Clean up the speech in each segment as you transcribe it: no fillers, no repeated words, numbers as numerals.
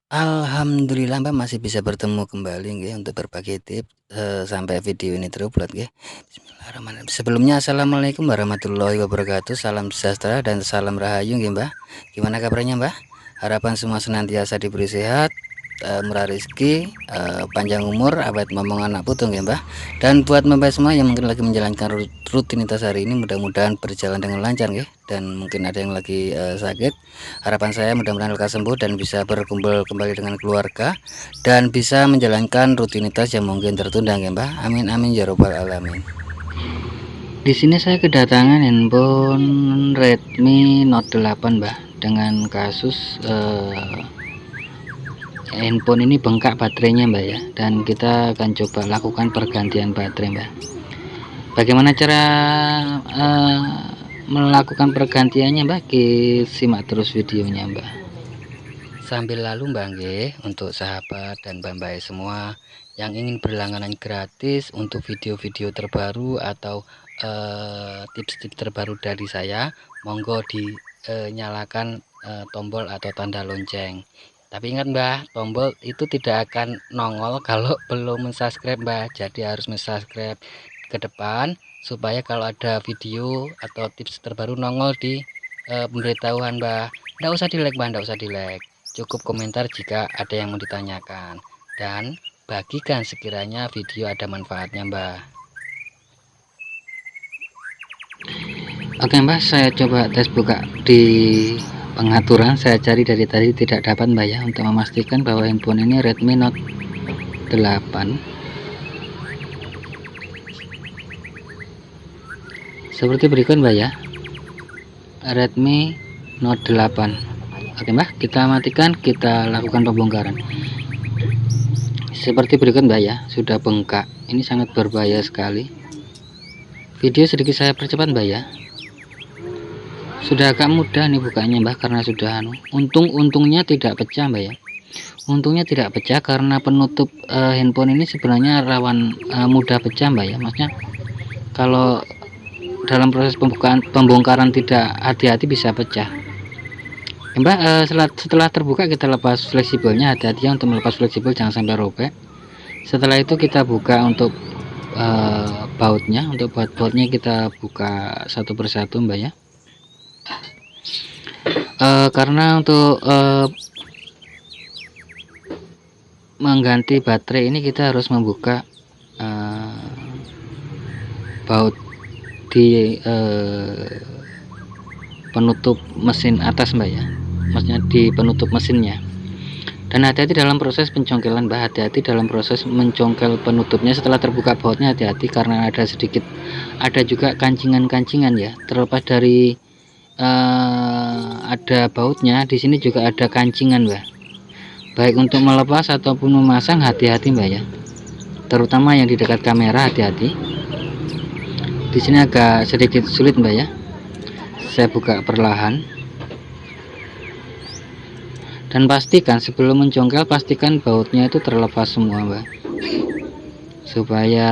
Alhamdulillah Mbak masih bisa bertemu kembali nggih untuk berbagi tips, sampai video ini terupload nggih. Bismillahirrahmanirrahim. Sebelumnya assalamualaikum warahmatullahi wabarakatuh, salam sejahtera dan salam rahayu nggih Mbah. Gimana kabarnya Mbah? Harapan semua senantiasa diberi sehat, murah rezeki, panjang umur, awet momong anak putu nggih Mbah. Dan buat Mbak semua yang mungkin lagi menjalankan rutinitas hari ini mudah-mudahan berjalan dengan lancar nggih, dan mungkin ada yang lagi sakit. Harapan saya mudah-mudahan lekas sembuh dan bisa berkumpul kembali dengan keluarga dan bisa menjalankan rutinitas yang mungkin tertunda ya Mbah. Amin amin ya robbal alamin. Di sini saya kedatangan handphone Redmi Note 8 Mbah, dengan kasus handphone ini bengkak baterainya Mbak ya, dan kita akan coba lakukan pergantian baterai Mbak. Bagaimana cara melakukan pergantiannya Mbak? Simak terus videonya Mbak. Sambil lalu Mbak nggih, untuk sahabat dan Mbak semua yang ingin berlangganan gratis untuk video-video terbaru atau tips-tips terbaru dari saya, monggo dinyalakan tombol atau tanda lonceng. Tapi ingat Mbak, tombol itu tidak akan nongol kalau belum subscribe Mbak. Jadi harus subscribe ke depan supaya kalau ada video atau tips terbaru nongol di pemberitahuan Mbak. Nggak usah di like Mbak, nggak usah di like. Cukup komentar jika ada yang mau ditanyakan, dan bagikan sekiranya video ada manfaatnya Mbak. Oke Mbak, saya coba tes buka di pengaturan. Saya cari dari tadi tidak dapat Mbak ya, untuk memastikan bahwa handphone ini Redmi Note 8. Seperti berikut Mbak ya, Redmi Note 8. Oke Mbak, kita matikan, kita lakukan pembongkaran. Seperti berikut Mbak ya, sudah bengkak. Ini sangat berbahaya sekali. Video sedikit saya percepat Mbak ya. Sudah agak mudah nih bukanya Mbak, karena sudah untungnya tidak pecah Mbak ya. Untungnya tidak pecah karena penutup handphone ini sebenarnya rawan mudah pecah Mbak ya. Maksudnya kalau dalam proses pembongkaran tidak hati-hati bisa pecah. Mbak, setelah terbuka kita lepas fleksibelnya, hati-hati ya untuk melepas fleksibel, jangan sampai robek. Setelah itu kita buka untuk bautnya. Untuk bautnya kita buka satu persatu Mbak ya. Karena untuk mengganti baterai ini kita harus membuka baut di penutup mesin atas Mbak ya, maksudnya di penutup mesinnya. Dan hati-hati dalam proses pencongkelan Mbak, hati-hati dalam proses mencongkel penutupnya. Setelah terbuka bautnya hati-hati karena ada juga kancingan-kancingan ya. Terlepas dari ada bautnya, di sini juga ada kancingan Mbak. Baik untuk melepas ataupun memasang, hati-hati Mbak ya. Terutama yang di dekat kamera, hati-hati. Di sini agak sedikit sulit Mbak ya. Saya buka perlahan. Dan pastikan sebelum mencongkel, pastikan bautnya itu terlepas semua Mbak, supaya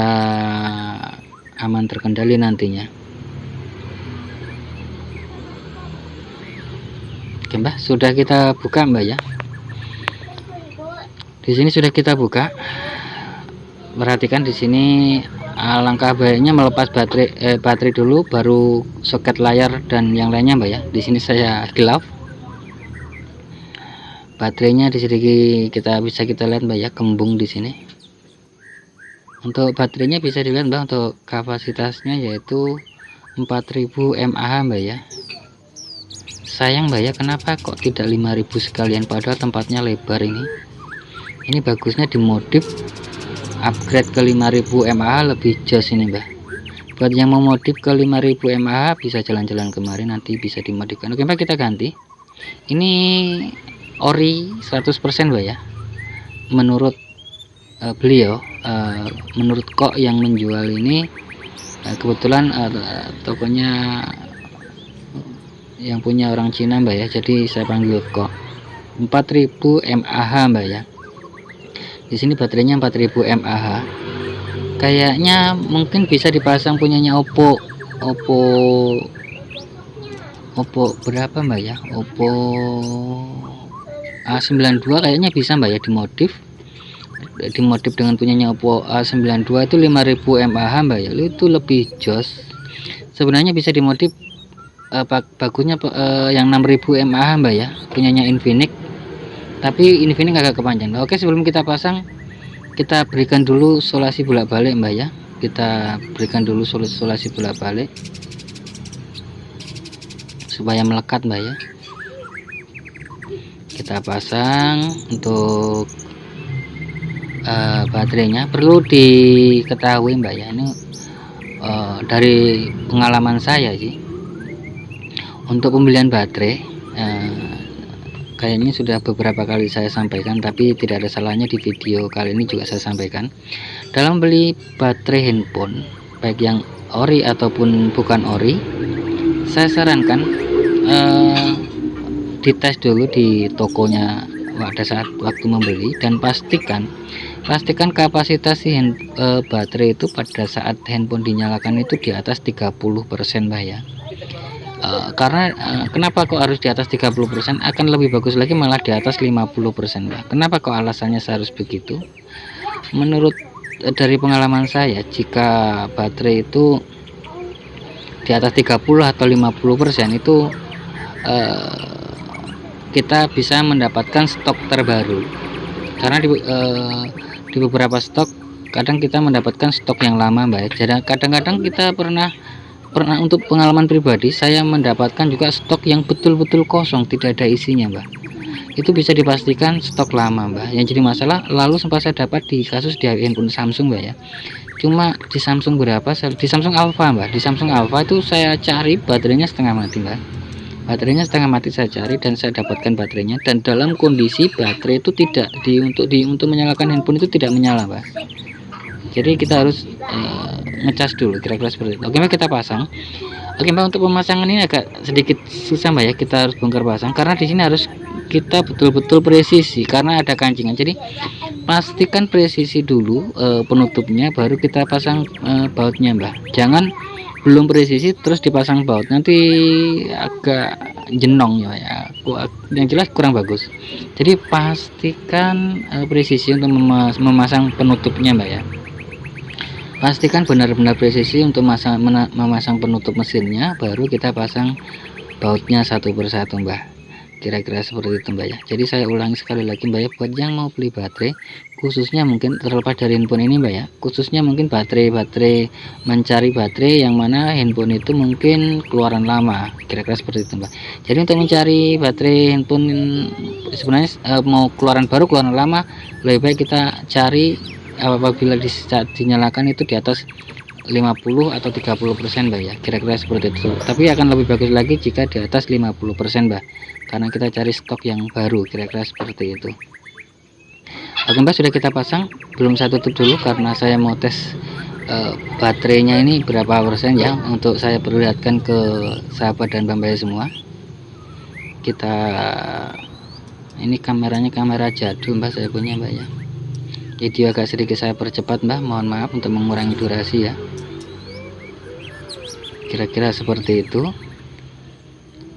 aman terkendali nantinya. Oke Mbak, sudah kita buka Mbak ya. Di sini sudah kita buka. Perhatikan di sini, alangkah baiknya melepas baterai dulu, baru soket layar dan yang lainnya Mbak ya. Di sini saya gelap. Baterainya di sini bisa kita lihat Mbak ya, kembung di sini. Untuk baterainya bisa dilihat Mbak, untuk kapasitasnya yaitu 4000 mAh Mbak ya. Sayang Mbak ya, kenapa kok tidak 5000 sekalian, padahal tempatnya lebar ini. Ini bagusnya dimodif, upgrade ke 5000 mAh, lebih jos ini Mbak. Buat yang mau modif ke 5000 mAh bisa jalan-jalan kemarin, nanti bisa dimodifikkan. Oke Mbak, kita ganti. Ini ori 100% Mbak ya. Menurut beliau, menurut kok yang menjual ini, kebetulan tokonya yang punya orang Cina Mbak ya, jadi saya panggil kok. 4000 mAh Mbak ya. Di sini baterainya 4000 mAh. Kayaknya mungkin bisa dipasang punyanya Oppo berapa Mbak ya, Oppo A92 kayaknya bisa mbak ya, dimodif dengan punyanya Oppo A92 itu 5000 mAh mbak ya, itu lebih jos. Sebenarnya bisa dimodif bagusnya yang 6000 mAh mbak ya, punyanya Infinix, tapi Infinix agak kepanjang. Oke, sebelum kita pasang, kita berikan dulu solasi bolak-balik mbak ya, kita berikan dulu solasi bolak-balik supaya melekat mbak ya. Kita pasang. Untuk baterainya perlu diketahui mbak ya, ini dari pengalaman saya sih, untuk pembelian baterai kayaknya sudah beberapa kali saya sampaikan, tapi tidak ada salahnya di video kali ini juga saya sampaikan. Dalam beli baterai handphone, baik yang ori ataupun bukan ori, saya sarankan dites dulu di tokonya pada saat waktu membeli, dan pastikan kapasitas baterai itu pada saat handphone dinyalakan itu di atas 30% mbak ya. Karena kenapa kok harus di atas 30%, akan lebih bagus lagi malah di atas 50% mbak. Kenapa kok alasannya seharus begitu? Menurut dari pengalaman saya, jika baterai itu di atas 30 atau 50% itu kita bisa mendapatkan stok terbaru, karena di beberapa stok kadang kita mendapatkan stok yang lama mbak. Jadi kadang-kadang kita pernah untuk pengalaman pribadi, saya mendapatkan juga stok yang betul-betul kosong, tidak ada isinya mbak. Itu bisa dipastikan stok lama mbak. Yang jadi masalah lalu sempat saya dapat di kasus di handphone Samsung mbak ya, cuma di Samsung berapa, di Samsung Alpha mbak, di Samsung Alpha itu saya cari baterainya setengah mati mbak. Baterainya setengah mati saya cari dan saya dapatkan baterainya, dan dalam kondisi baterai itu tidak untuk menyalakan handphone itu tidak menyala mbak. Jadi kita harus ngecas dulu, kira-kira seperti itu. Oke mbak, kita pasang. Oke mbak, untuk pemasangan ini agak sedikit susah mbak ya, kita harus bongkar pasang karena di sini harus kita betul-betul presisi karena ada kancingan. Jadi pastikan presisi dulu penutupnya, baru kita pasang bautnya mbak. Jangan belum presisi terus dipasang baut, nanti agak jenong ya, yang jelas kurang bagus. Jadi pastikan presisi untuk memasang penutupnya mbak ya. Pastikan benar-benar presisi untuk memasang penutup mesinnya, baru kita pasang bautnya satu persatu mbak. Kira-kira seperti itu mbak ya. Jadi saya ulangi sekali lagi mbak ya, buat yang mau beli baterai, khususnya mungkin terlepas dari handphone ini mbak ya, khususnya mungkin baterai mencari baterai yang mana handphone itu mungkin keluaran lama, kira-kira seperti itu mbak. Jadi untuk mencari baterai handphone sebenarnya mau keluaran baru keluaran lama, lebih baik kita cari apabila saat dinyalakan itu di atas 50 atau 30% mbak ya, kira-kira seperti itu. Tapi akan lebih bagus lagi jika di atas 50% mbak, karena kita cari stok yang baru, kira-kira seperti itu. Oke mbak, sudah kita pasang. Belum saya tutup dulu karena saya mau tes baterainya ini berapa persen ya, untuk saya perlihatkan ke sahabat dan mbak semua. Kita ini kameranya kamera jadul mbak, saya punya mbak ya. Video agak sedikit saya percepat mbak, mohon maaf untuk mengurangi durasi ya. Kira-kira seperti itu.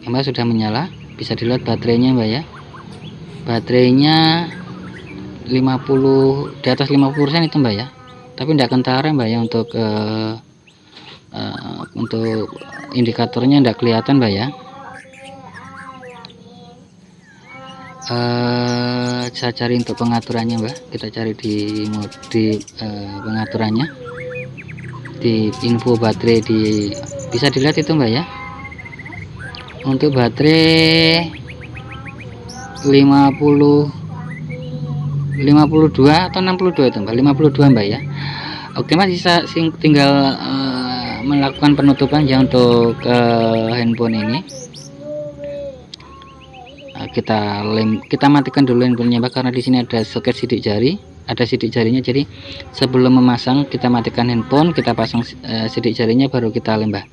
Mbak sudah menyala, bisa dilihat baterainya mbak ya. Baterainya 50, di atas 50% itu mbak ya. Tapi tidak kentara mbak ya, untuk indikatornya tidak kelihatan mbak ya. Saya cari untuk pengaturannya mbak, kita cari di pengaturannya, di info baterai, bisa dilihat itu mbak ya. Untuk baterai 52 atau 62 itu mbak, 52 mbak ya. Oke mbak, tinggal melakukan penutupan ya untuk handphone ini. Kita matikan dulu handphonenya mbak, karena di sini ada soket sidik jari, ada sidik jarinya. Jadi sebelum memasang kita matikan handphone, kita pasang sidik jarinya, baru kita lem mbak.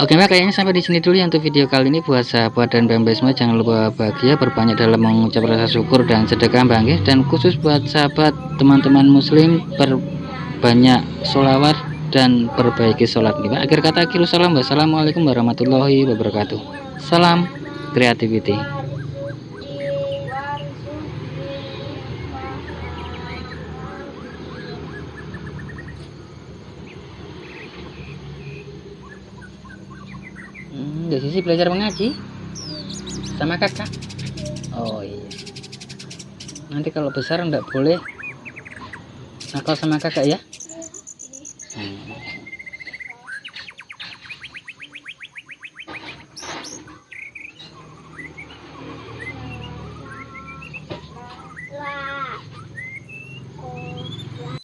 Oke mbak, kayaknya sampai di sini dulu ya untuk video kali ini. Buat sahabat dan mbak semua, jangan lupa bahagia, berbanyak dalam mengucap rasa syukur dan sedekah mbak. Dan khusus buat sahabat teman-teman muslim, perbanyak sholawat dan perbaiki sholat mbak. Akhir kata, akhirus salam, wassalamualaikum warahmatullahi wabarakatuh. Salam creativity. Mbak Sisi belajar mengaji sama kakak. Oh iya. Nanti kalau besar nggak boleh nakal sama kakak ya.